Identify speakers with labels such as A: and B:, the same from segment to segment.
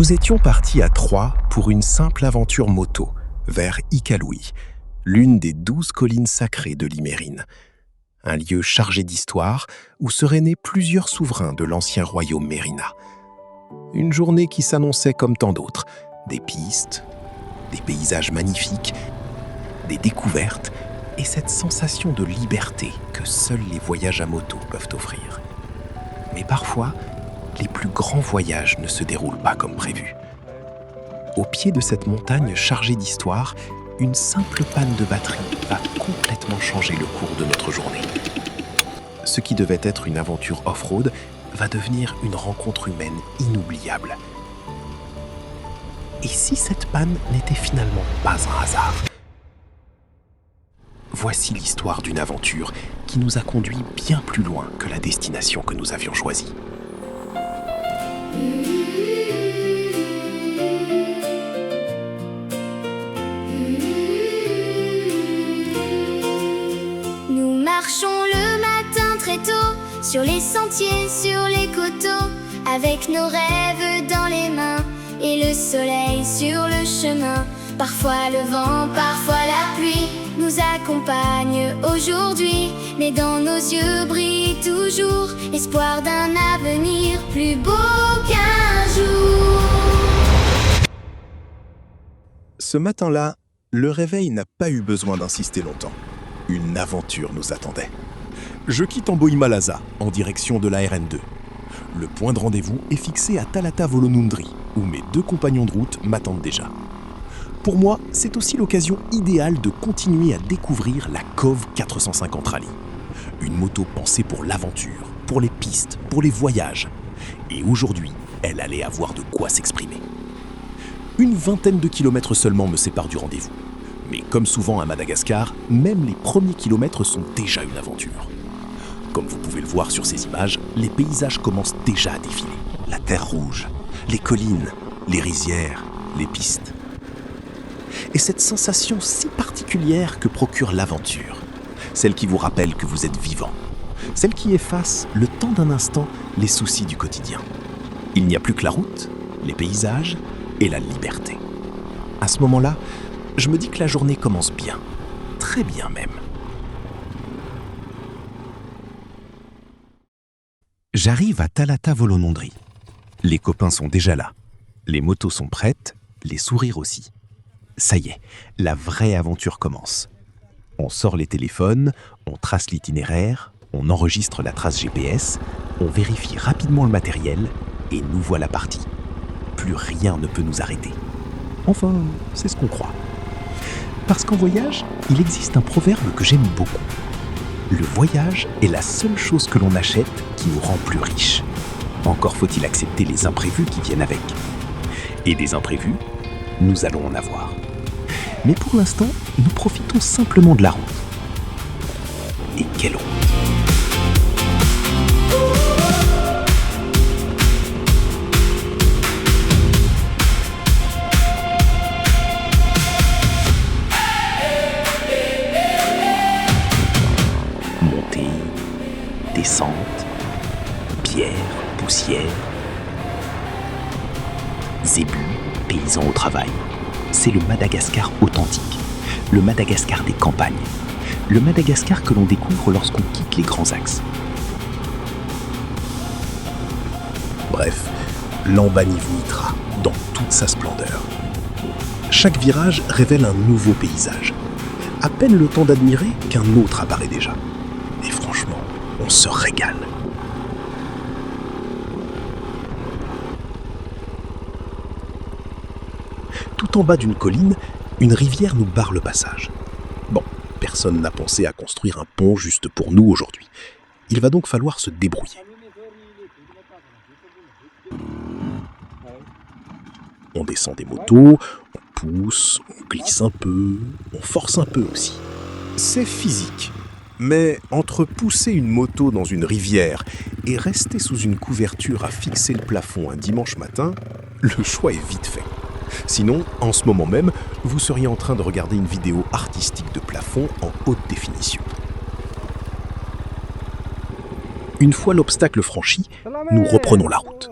A: Nous étions partis à 3 pour une simple aventure moto vers Iqaluit, l'une des 12 collines sacrées de l'Imérine. Un lieu chargé d'histoire où seraient nés plusieurs souverains de l'ancien royaume Mérina. Une journée qui s'annonçait comme tant d'autres, des pistes, des paysages magnifiques, des découvertes et cette sensation de liberté que seuls les voyages à moto peuvent offrir. Mais parfois, les plus grands voyages ne se déroulent pas comme prévu. Au pied de cette montagne chargée d'histoire, une simple panne de batterie va complètement changer le cours de notre journée. Ce qui devait être une aventure off-road va devenir une rencontre humaine inoubliable. Et si cette panne n'était finalement pas un hasard ? Voici l'histoire d'une aventure qui nous a conduits bien plus loin que la destination que nous avions choisie.
B: Nous marchons le matin très tôt, sur les sentiers, sur les coteaux, avec nos rêves dans les mains et le soleil sur le chemin. Parfois le vent, parfois la pluie nous accompagne aujourd'hui, mais dans nos yeux brille toujours l'espoir d'un avenir plus beau qu'un jour.
A: Ce matin-là, le réveil n'a pas eu besoin d'insister longtemps. Une aventure nous attendait. Je quitte Ambohima-Laza en direction de la RN2. Le point de rendez-vous est fixé à Thalata Volonundri, où mes 2 compagnons de route m'attendent déjà. Pour moi, c'est aussi l'occasion idéale de continuer à découvrir la Cove 450 Rally. Une moto pensée pour l'aventure, pour les pistes, pour les voyages. Et aujourd'hui, elle allait avoir de quoi s'exprimer. Une vingtaine de kilomètres seulement me séparent du rendez-vous. Mais comme souvent à Madagascar, même les premiers kilomètres sont déjà une aventure. Comme vous pouvez le voir sur ces images, les paysages commencent déjà à défiler. La terre rouge, les collines, les rizières, les pistes. Et cette sensation si particulière que procure l'aventure, celle qui vous rappelle que vous êtes vivant, celle qui efface, le temps d'un instant, les soucis du quotidien. Il n'y a plus que la route, les paysages et la liberté. À ce moment-là, je me dis que la journée commence bien, très bien même. J'arrive à Thalata Volonundri. Les copains sont déjà là. Les motos sont prêtes, les sourires aussi. Ça y est, la vraie aventure commence. On sort les téléphones, on trace l'itinéraire, on enregistre la trace GPS, on vérifie rapidement le matériel et nous voilà partis. Plus rien ne peut nous arrêter. Enfin, c'est ce qu'on croit. Parce qu'en voyage, il existe un proverbe que j'aime beaucoup. Le voyage est la seule chose que l'on achète qui nous rend plus riches. Encore faut-il accepter les imprévus qui viennent avec. Et des imprévus, nous allons en avoir. Mais pour l'instant, nous profitons simplement de la route. Et quelle route! Montée, descente, pierre, poussière. Zébu, paysan au travail. C'est le Madagascar authentique, le Madagascar des campagnes, le Madagascar que l'on découvre lorsqu'on quitte les grands axes. Bref, l'Ambanivuitra dans toute sa splendeur. Chaque virage révèle un nouveau paysage. À peine le temps d'admirer qu'un autre apparaît déjà. Et franchement, on se régale. Tout en bas d'une colline, une rivière nous barre le passage. Bon, personne n'a pensé à construire un pont juste pour nous aujourd'hui. Il va donc falloir se débrouiller. On descend des motos, on pousse, on glisse un peu, on force un peu aussi. C'est physique, mais entre pousser une moto dans une rivière et rester sous une couverture à fixer le plafond un dimanche matin, le choix est vite fait. Sinon, en ce moment même, vous seriez en train de regarder une vidéo artistique de plafond en haute définition. Une fois l'obstacle franchi, nous reprenons la route.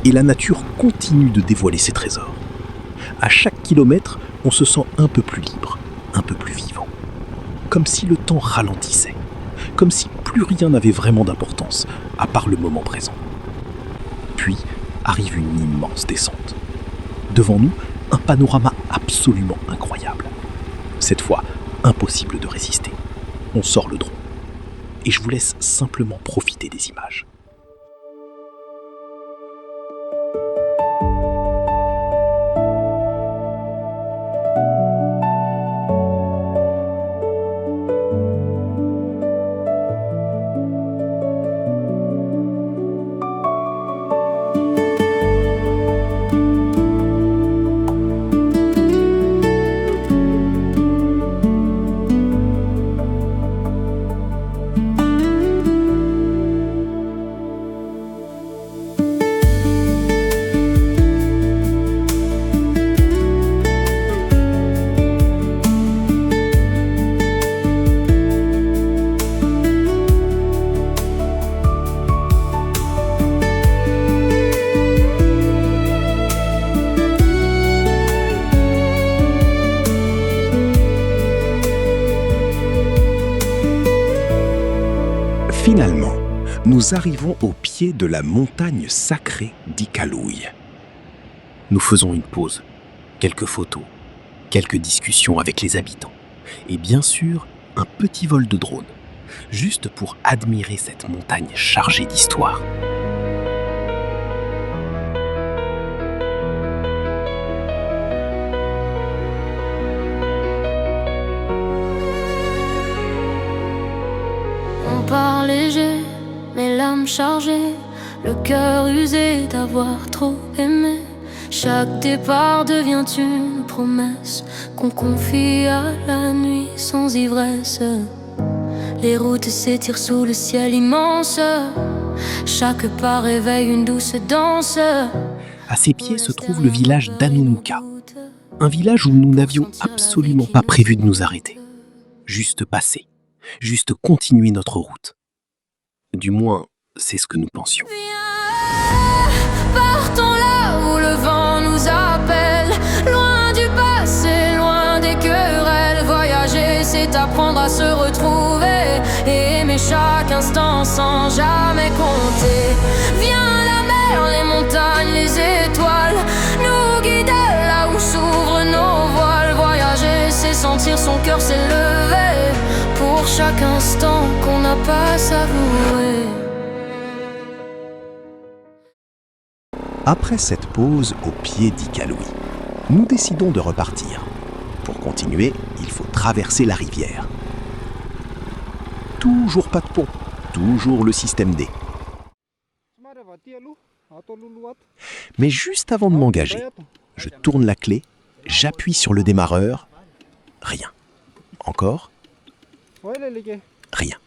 A: Et la nature continue de dévoiler ses trésors. À chaque kilomètre, on se sent un peu plus libre, un peu plus vivant. Comme si le temps ralentissait, comme si plus rien n'avait vraiment d'importance, à part le moment présent. Puis arrive une immense descente. Devant nous, un panorama absolument incroyable. Cette fois, impossible de résister. On sort le drone. Et je vous laisse simplement profiter des images. Finalement, nous arrivons au pied de la montagne sacrée d'Iqaluit. Nous faisons une pause, quelques photos, quelques discussions avec les habitants et bien sûr un petit vol de drone, juste pour admirer cette montagne chargée d'histoire.
B: On part léger, mais l'âme chargée, le cœur usé d'avoir trop aimé. Chaque départ devient une promesse qu'on confie à la nuit sans ivresse. Les routes s'étirent sous le ciel immense, chaque pas réveille une douce danse.
A: À ses pieds se trouve le village d'Anunuka, un village où nous n'avions absolument pas prévu de nous arrêter. Juste passer, juste continuer notre route. Du moins, c'est ce que nous pensions.
B: Partons là où le vent nous appelle, loin du passé, loin des querelles. Voyager, c'est apprendre à se retrouver et aimer chaque instant sans jamais compter. Viens la mer, les montagnes, les étoiles, nous guider là où s'ouvrent nos voiles. Voyager, c'est sentir son cœur s'élever pour chaque instant qu'on n'a pas savouré.
A: Après cette pause au pied d'Iqaluit, nous décidons de repartir. Pour continuer, il faut traverser la rivière. Toujours pas de pont, toujours le système D. Mais juste avant de m'engager, je tourne la clé, j'appuie sur le démarreur. Rien. Encore. Rien.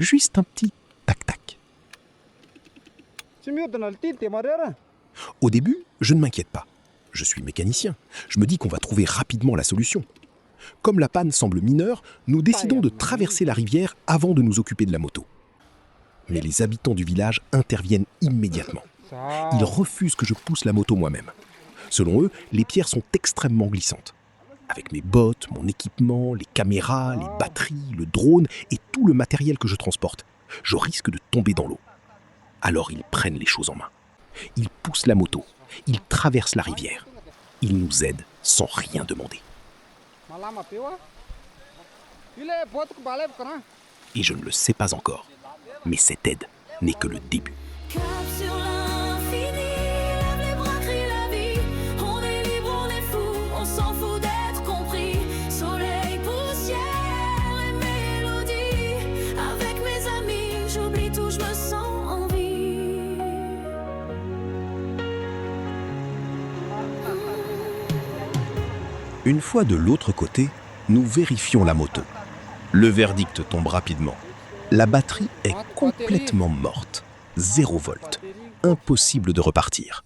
A: Juste un petit tac-tac. Au début, je ne m'inquiète pas. Je suis mécanicien. Je me dis qu'on va trouver rapidement la solution. Comme la panne semble mineure, nous décidons de traverser la rivière avant de nous occuper de la moto. Mais les habitants du village interviennent immédiatement. Ils refusent que je pousse la moto moi-même. Selon eux, les pierres sont extrêmement glissantes. Avec mes bottes, mon équipement, les caméras, les batteries, le drone et tout le matériel que je transporte, je risque de tomber dans l'eau. Alors ils prennent les choses en main. Ils poussent la moto, ils traversent la rivière. Ils nous aident sans rien demander. Et je ne le sais pas encore, mais cette aide n'est que le début.
B: Cap sur l'infini, lève les bras, crie la vie. On est libre, on est fou, on s'en fout d'être compris. Soleil, poussière et mélodie. Avec mes amis, j'oublie tout, je me sens en vie.
A: Une fois de l'autre côté, nous vérifions la moto. Le verdict tombe rapidement. La batterie est complètement morte. 0 volt. Impossible de repartir.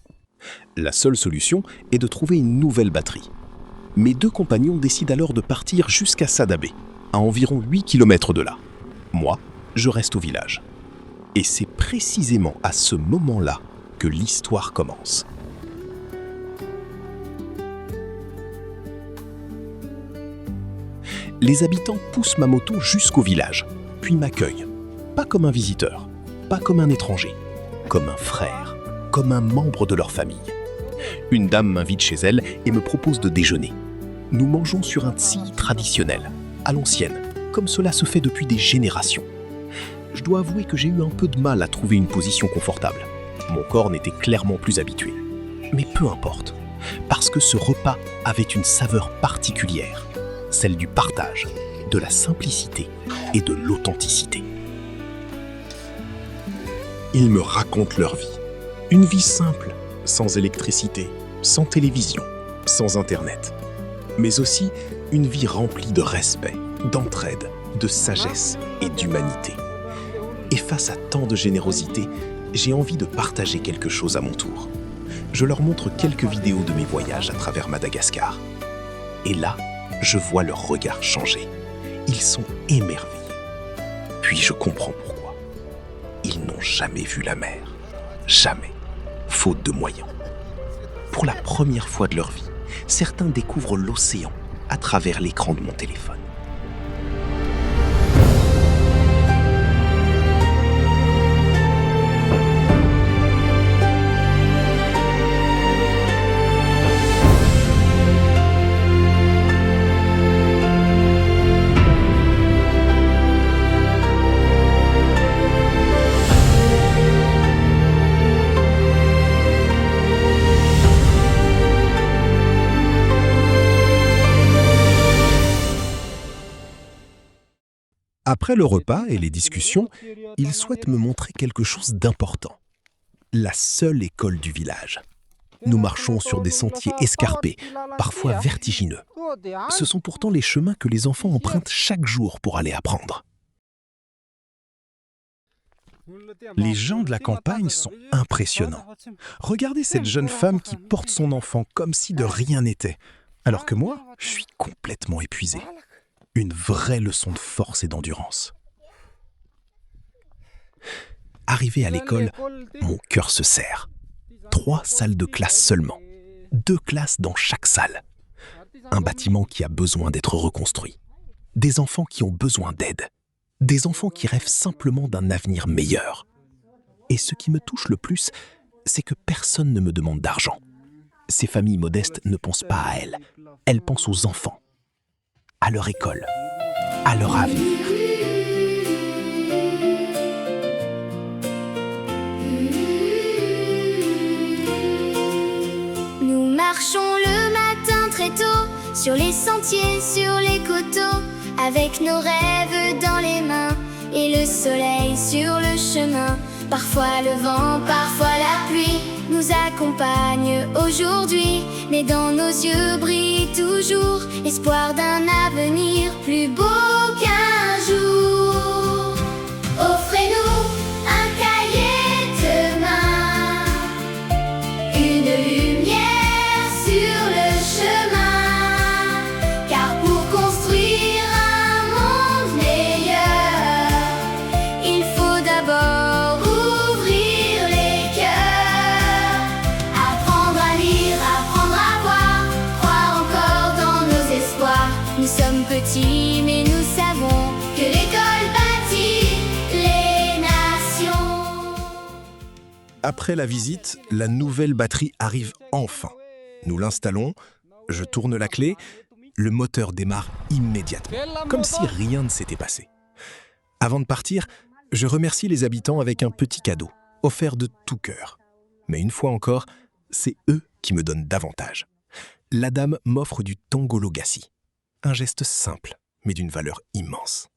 A: La seule solution est de trouver une nouvelle batterie. Mes deux compagnons décident alors de partir jusqu'à Sadabé, à environ 8 km de là. Moi, je reste au village. Et c'est précisément à ce moment-là que l'histoire commence. Les habitants poussent ma moto jusqu'au village, puis m'accueillent. Pas comme un visiteur, pas comme un étranger, comme un frère, comme un membre de leur famille. Une dame m'invite chez elle et me propose de déjeuner. Nous mangeons sur un tsi traditionnel, à l'ancienne, comme cela se fait depuis des générations. Je dois avouer que j'ai eu un peu de mal à trouver une position confortable. Mon corps n'était clairement plus habitué. Mais peu importe, parce que ce repas avait une saveur particulière, celle du partage, de la simplicité et de l'authenticité. Ils me racontent leur vie. Une vie simple, sans électricité, sans télévision, sans Internet. Mais aussi une vie remplie de respect, d'entraide, de sagesse et d'humanité. Et face à tant de générosité, j'ai envie de partager quelque chose à mon tour. Je leur montre quelques vidéos de mes voyages à travers Madagascar. Et là, je vois leur regard changer. Ils sont émerveillés. Puis je comprends pourquoi. Ils n'ont jamais vu la mer. Jamais. Faute de moyens. Pour la première fois de leur vie, certains découvrent l'océan à travers l'écran de mon téléphone. Après le repas et les discussions, ils souhaitent me montrer quelque chose d'important. La seule école du village. Nous marchons sur des sentiers escarpés, parfois vertigineux. Ce sont pourtant les chemins que les enfants empruntent chaque jour pour aller apprendre. Les gens de la campagne sont impressionnants. Regardez cette jeune femme qui porte son enfant comme si de rien n'était, alors que moi, je suis complètement épuisé. Une vraie leçon de force et d'endurance. Arrivé à l'école, mon cœur se serre. 3 salles de classe seulement. 2 classes dans chaque salle. Un bâtiment qui a besoin d'être reconstruit. Des enfants qui ont besoin d'aide. Des enfants qui rêvent simplement d'un avenir meilleur. Et ce qui me touche le plus, c'est que personne ne me demande d'argent. Ces familles modestes ne pensent pas à elles. Elles pensent aux enfants. À leur école, à leur avenir.
B: Nous marchons le matin très tôt, sur les sentiers, sur les coteaux, avec nos rêves dans les mains, et le soleil sur le chemin. Parfois le vent, parfois la pluie nous accompagne aujourd'hui, mais dans nos yeux brille toujours l'espoir d'un avenir plus beau qu'un jour. Offrez-nous un cahier de main, une lumière sur le chemin, car pour construire un monde meilleur, il faut d'abord ouvrir les cœurs, apprendre à lire, apprendre à voir, croire encore dans nos espoirs. Nous sommes petits mais nous savons que l'école bâtit les nations.
A: Après la visite, la nouvelle batterie arrive enfin. Nous l'installons, je tourne la clé, le moteur démarre immédiatement, comme si rien ne s'était passé. Avant de partir, je remercie les habitants avec un petit cadeau, offert de tout cœur. Mais une fois encore, c'est eux qui me donnent davantage. La dame m'offre du tongolo gassi, un geste simple, mais d'une valeur immense.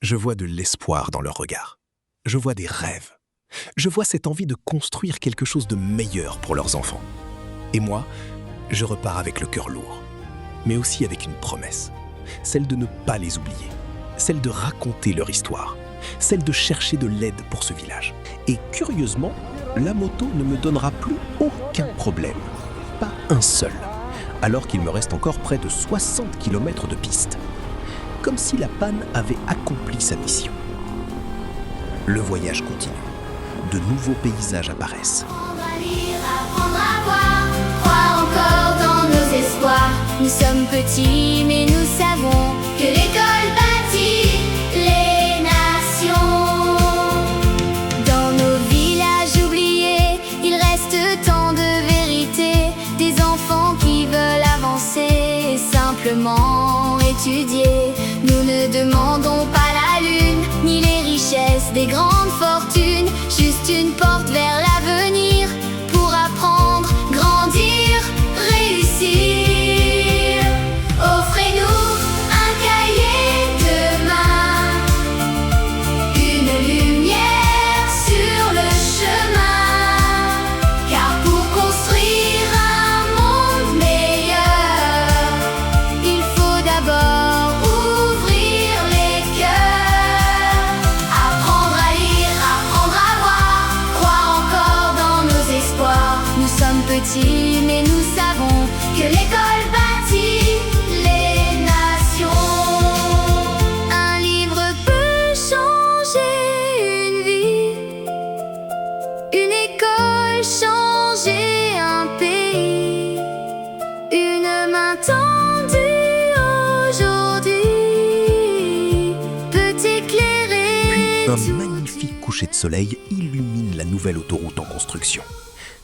A: Je vois de l'espoir dans leur regard. Je vois des rêves. Je vois cette envie de construire quelque chose de meilleur pour leurs enfants. Et moi, je repars avec le cœur lourd, mais aussi avec une promesse, celle de ne pas les oublier, celle de raconter leur histoire, celle de chercher de l'aide pour ce village. Et curieusement, la moto ne me donnera plus aucun problème. Pas un seul. Alors qu'il me reste encore près de 60 km de piste. Comme si la panne avait accompli sa mission. Le voyage continue. De nouveaux paysages apparaissent.
B: Apprendre à lire, apprendre à voir, croire encore dans nos espoirs. Nous sommes petits, mais nous savons que l'école bâtit les nations. Dans nos villages oubliés, il reste tant de vérité. Des enfants qui veulent avancer et simplement étudier. Nous ne demandons pas la lune, ni les richesses des grandes fortunes. Juste une porte vers l'avenir pour apprendre, grandir, réussir. Offrez-nous un cahier de main, une lumière sur le chemin. Car pour construire un monde meilleur, il faut d'abord ouvrir les cœurs. Apprendre à lire, apprendre à voir, croire encore dans nos espoirs. Nous sommes petits, mais nous savons que l'école bâtit les nations. Un livre peut changer une vie, une école changer un pays, une main tendue aujourd'hui peut éclairer.
A: Un magnifique coucher de soleil illumine la nouvelle autoroute en construction,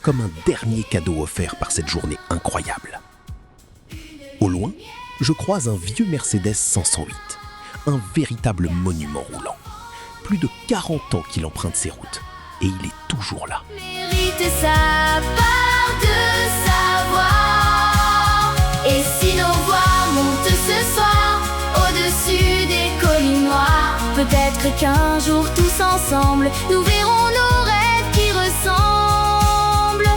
A: comme un dernier cadeau offert par cette journée incroyable. Au loin, je croise un vieux Mercedes 508, un véritable monument roulant. Plus de 40 ans qu'il emprunte ses routes, et il est toujours là.
B: Mérite sa part de savoir. Et si nos voix montent ce soir au-dessus des collines noires, peut-être qu'un jour tous ensemble nous verrons nos rêves qui ressemblent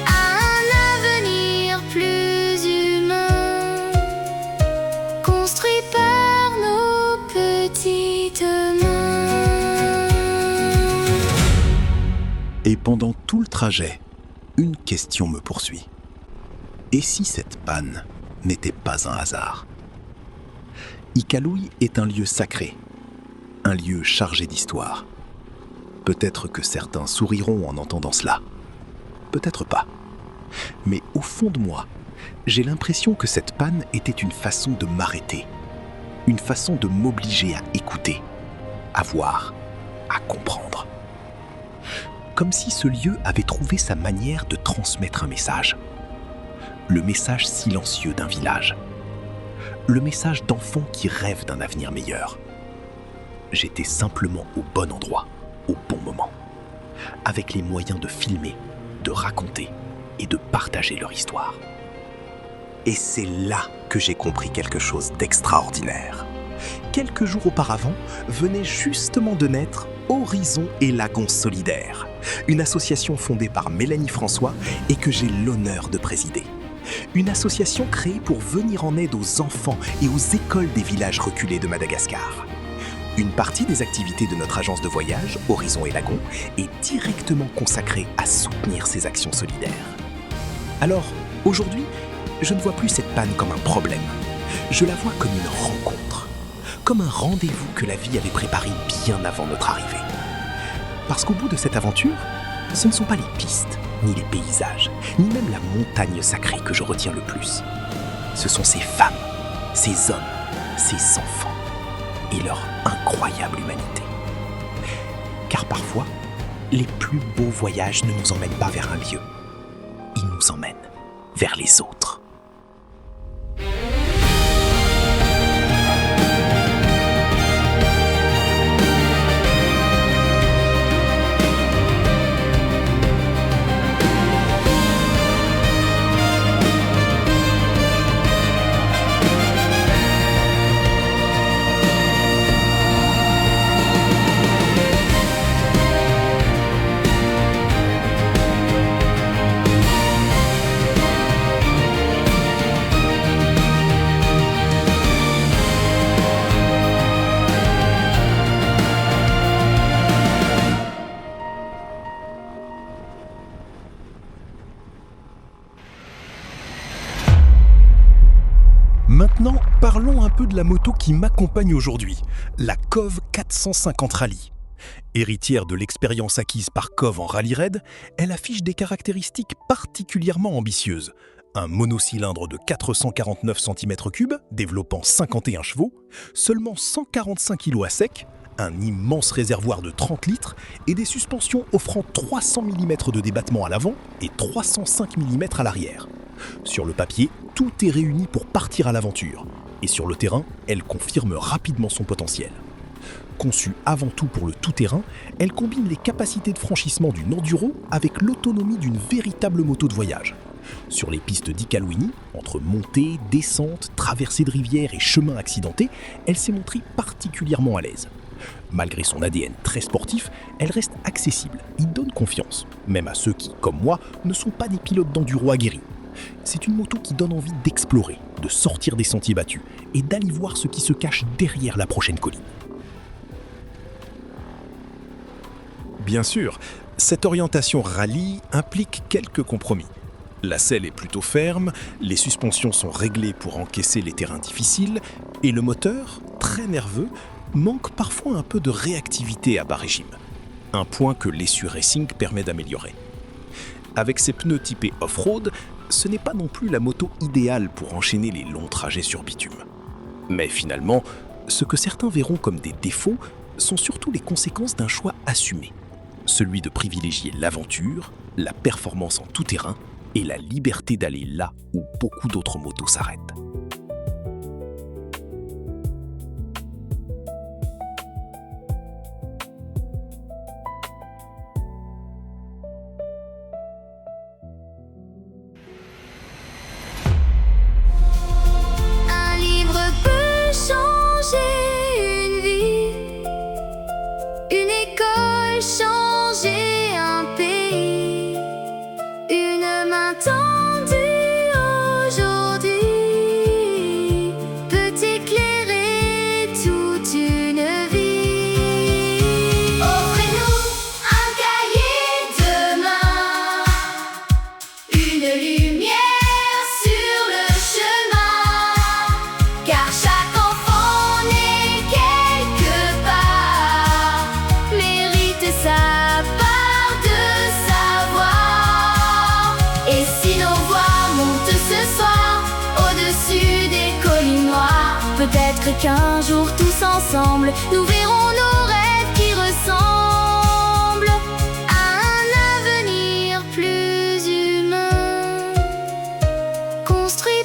B: à un avenir plus humain, construit par nos petites mains.
A: Et pendant tout le trajet, une question me poursuit. Et si cette panne n'était pas un hasard? Iqaluit est un lieu sacré, un lieu chargé d'histoire. Peut-être que certains souriront en entendant cela. Peut-être pas. Mais au fond de moi, j'ai l'impression que cette panne était une façon de m'arrêter, une façon de m'obliger à écouter, à voir, à comprendre. Comme si ce lieu avait trouvé sa manière de transmettre un message. Le message silencieux d'un village. Le message d'enfants qui rêvent d'un avenir meilleur. J'étais simplement au bon endroit, au bon moment, avec les moyens de filmer, de raconter et de partager leur histoire. Et c'est là que j'ai compris quelque chose d'extraordinaire. Quelques jours auparavant, venait justement de naître Horizon et Lagon Solidaire, une association fondée par Mélanie François et que j'ai l'honneur de présider. Une association créée pour venir en aide aux enfants et aux écoles des villages reculés de Madagascar. Une partie des activités de notre agence de voyage, Horizon et Lagon, est directement consacrée à soutenir ces actions solidaires. Alors, aujourd'hui, je ne vois plus cette panne comme un problème. Je la vois comme une rencontre, comme un rendez-vous que la vie avait préparé bien avant notre arrivée. Parce qu'au bout de cette aventure, ce ne sont pas les pistes, ni les paysages, ni même la montagne sacrée que je retiens le plus. Ce sont ces femmes, ces hommes, ces enfants et leur incroyable humanité. Car parfois, les plus beaux voyages ne nous emmènent pas vers un lieu. Ils nous emmènent vers les autres. Maintenant, parlons un peu de la moto qui m'accompagne aujourd'hui, la COV 450 Rally. Héritière de l'expérience acquise par COV en rallye raid, elle affiche des caractéristiques particulièrement ambitieuses. Un monocylindre de 449 cm3, développant 51 chevaux, seulement 145 kg à sec, un immense réservoir de 30 litres et des suspensions offrant 300 mm de débattement à l'avant et 305 mm à l'arrière. Sur le papier, tout est réuni pour partir à l'aventure. Et sur le terrain, elle confirme rapidement son potentiel. Conçue avant tout pour le tout-terrain, elle combine les capacités de franchissement d'une enduro avec l'autonomie d'une véritable moto de voyage. Sur les pistes d'Iqaluini, entre montées, descentes, traversées de rivières et chemins accidentés, elle s'est montrée particulièrement à l'aise. Malgré son ADN très sportif, elle reste accessible et donne confiance, même à ceux qui, comme moi, ne sont pas des pilotes d'enduro aguerris. C'est une moto qui donne envie d'explorer, de sortir des sentiers battus et d'aller voir ce qui se cache derrière la prochaine colline. Bien sûr, cette orientation rallye implique quelques compromis. La selle est plutôt ferme, les suspensions sont réglées pour encaisser les terrains difficiles et le moteur, très nerveux, manque parfois un peu de réactivité à bas régime. Un point que l'Essu Racing permet d'améliorer. Avec ses pneus typés off-road, ce n'est pas non plus la moto idéale pour enchaîner les longs trajets sur bitume. Mais finalement, ce que certains verront comme des défauts sont surtout les conséquences d'un choix assumé. Celui de privilégier l'aventure, la performance en tout-terrain et la liberté d'aller là où beaucoup d'autres motos s'arrêtent.
B: Un livre peut changer une vie, une école changer un pays, une main tendue aujourd'hui peut éclairer toute une vie. Offrez-nous un cahier de main, une lumière sur le chemin, car chaque enfant né quelque part mérite sa part de savoir. Et si nos voix montent ce soir au-dessus des collines noires, peut-être qu'un jour tous ensemble nous verrons nos rêves qui ressemblent à un avenir plus humain, construit